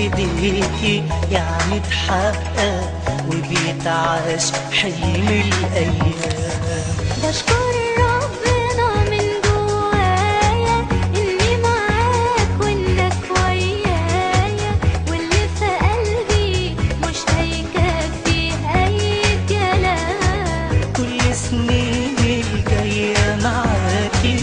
ايديكي يعني اتحقق وبيتعاش حلم الايام. بشكر ربنا من جوايا اني معاك وانك ويايا، واللي في قلبي مش هيكفي اي كلام. كل سنيني الجاية معاكي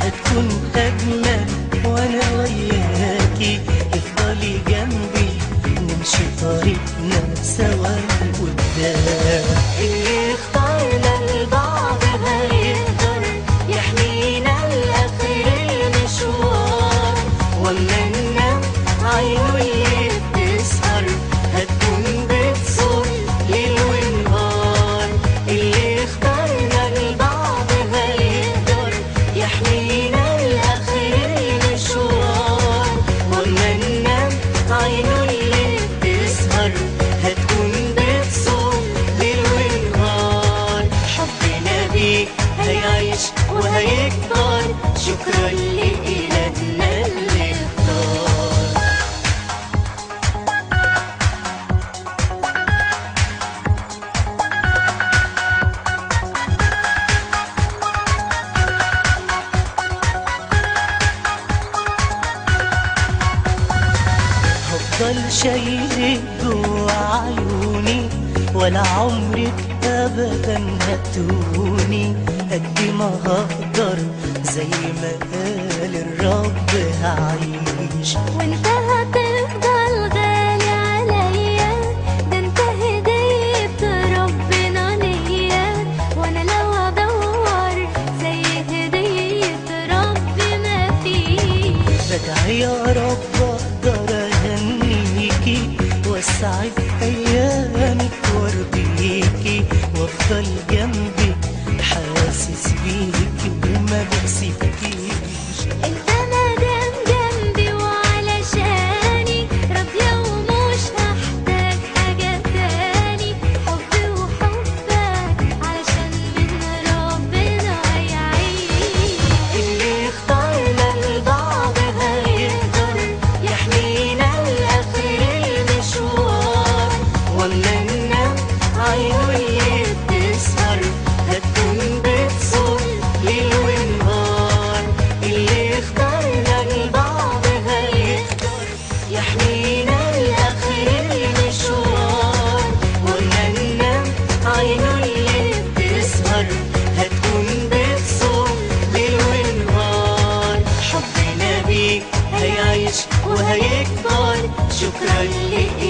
هتكون أجمل وأنا وياكي، افضلي جنبي نمشي طريقنا سوا لقدام. اللي اختارنا لبعض هيقدر يحمينا لآخر المشوار، وأما ننام عينه اللي بتسهر هتكون بتصون ليل ونهار. اللي اختارنا لبعض هيقدر يحمينا لآخر المشوار، وأما ننام عينه اللي بتسهر هتكون بتصون ليل ونهار. حبنا بيك هيعيش وهيكبر، شكرا لإلهنا اللي اختار. هفضل شايلك جوا عيوني ولا عمرك ابدا هتوني، قد ما هقدر زي ما قال الرب هعيش. وانت هتفضل غالي عليا، ده انت هدية ربنا ليا، وانا لو ادور زي هدية ربي ما فيش. بدعي يا رب اقدر اهنيكي واسعد ايامك وارضيكي، وافضل جنبك حاسس بيكي وما بسيبكيش. انت مادام جنبي وعلشاني راضية ومش هحتاج حاجة تاني. حبي وحبك علشان من ربنا هيعيش. اللي اختارنا لبعض هيقدر يحمينا لآخر المشوار، وأما ننام عينه اللي بتسهر هتكون بتصون ليل ونهار. اللي اختارنا لبعض هيقدر يحمينا لآخر المشوار، وأما ننام عينه اللي بتسهر هتكون بتصون ليل ونهار. حبنا بيك هيعيش وهيكبر، شكرا لإلهنا